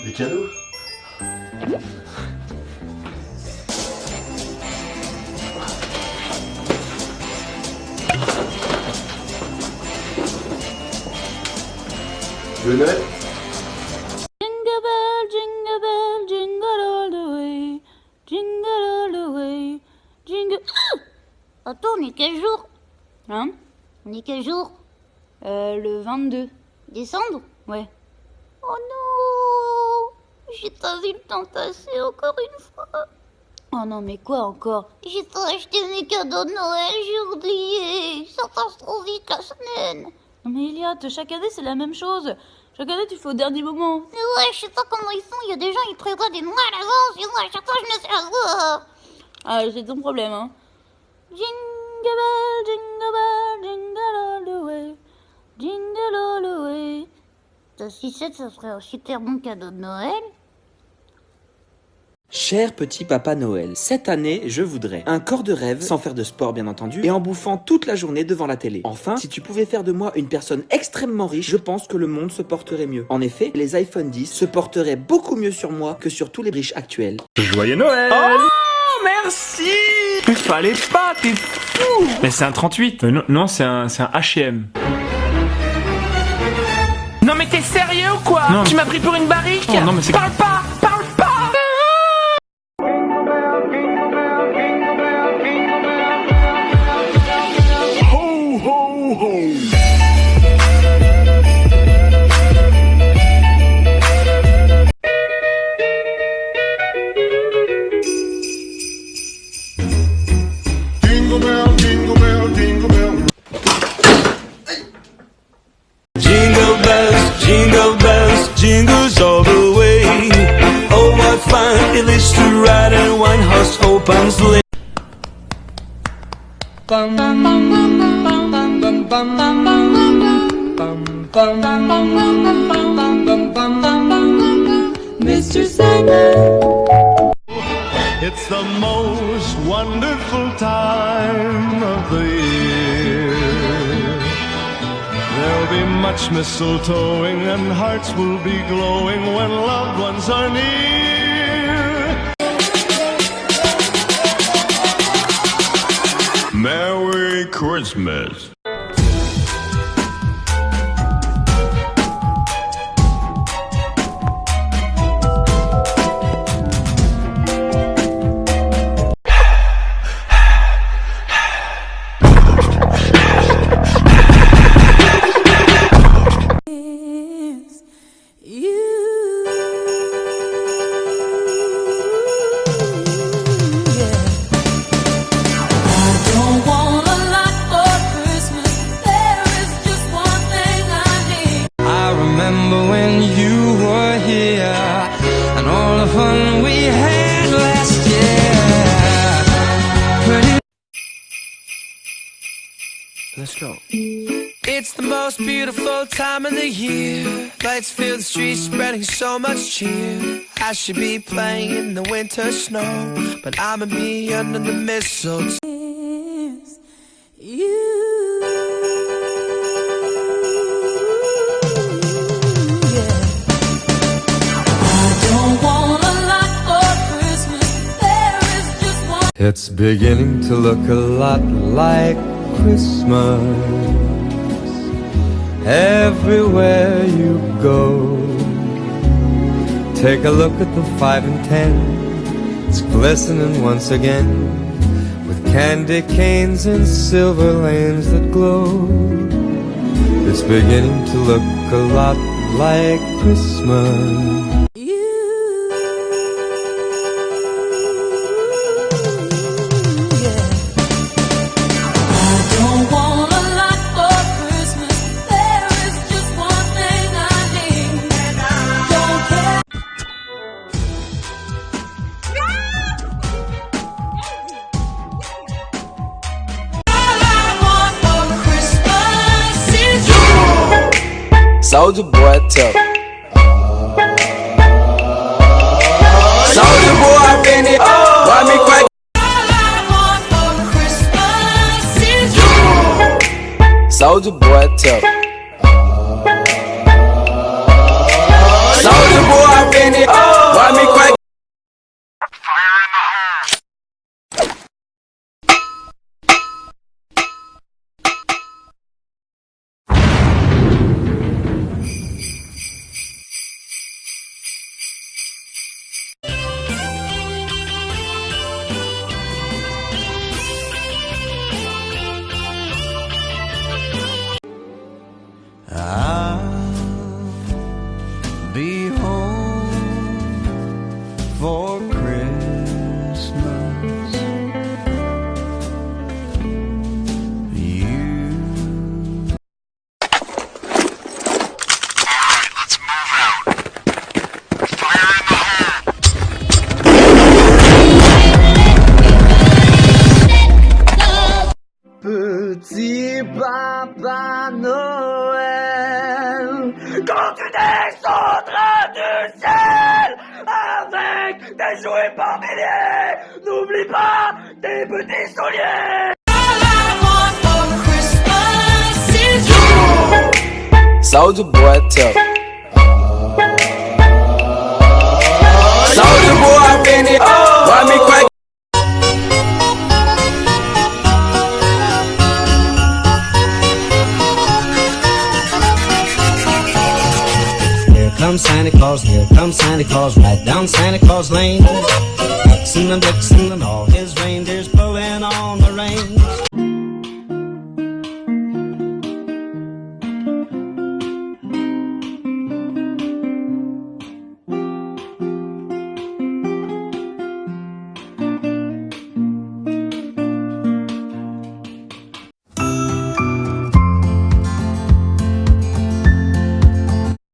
Des cadeaux? Le Noël? Jingle bell, jingle bell, jingle all the way, jingle all the way, jingle... Attends, on est quel jour? Hein? On est quel jour? Le 22. Décembre? Ouais. Oh non! J'ai pas vu le temps passer encore une fois. Oh non, mais quoi encore? J'ai pas acheté mes cadeaux de Noël, j'ai oublié. Ça passe trop vite la semaine. Non mais Eliade, chaque année c'est la même chose. Chaque année tu fais au dernier moment. Mais ouais, je sais pas comment ils font. Il y a des gens ils prévoient des mois à l'avance. Et moi à chaque fois je me fais avoir. Ah, c'est ton problème, hein. Jingle bell, jingle all the way. Jingle all the way. Ta sucette, ça serait un super bon cadeau de Noël. Cher petit papa Noël, cette année, je voudrais un corps de rêve, sans faire de sport bien entendu, et en bouffant toute la journée devant la télé. Enfin, si tu pouvais faire de moi une personne extrêmement riche, je pense que le monde se porterait mieux. En effet, les iPhone 10 se porteraient beaucoup mieux sur moi que sur tous les riches actuels. Joyeux Noël! Oh, merci! Il fallait pas, t'es fou! Mais c'est un 38. Non, c'est un H&M. Non mais t'es sérieux ou quoi? Non. Tu m'as pris pour une barrique? Oh, non mais c'est... Parle pas! Jingle bell, jingle bell, jingle bell. Jingle bells, jingles all the way. Oh, what fun it is to ride in one horse open sleigh. Bum bum bum bum bum bum bum bum bum bum bum bum. Mr. Sandman. It's the most wonderful time of the year. There'll be much mistletoeing and hearts will be glowing when loved ones are near. Merry Christmas. fun we had last year. Let's go. It's the most beautiful time of the year. Lights fill the streets, spreading so much cheer. I should be playing in the winter snow, but I'ma be under the mistletoe. It's beginning to look a lot like Christmas everywhere you go. Take a look at the 5 and 10. It's glistening once again with candy canes and silver lanes that glow. It's beginning to look a lot like Christmas. Soulja Boy tough. Soulja Boy been it. Why me crack? Soulja Boy tough. Soulja Boy been it. Why me crack? I'll be home for Christmas. You. Alright, let's move out. Fire in the hole! Petit Papa Noël, quand tu descendras du ciel avec des jouets par milliers, n'oublie pas tes petits souliers. Soulja Boy tough. Soulja Boy been it. Why me crack? Here comes Santa Claus, here comes Santa Claus, right down Santa Claus Lane. Vixen and Blitzen and all his reindeers.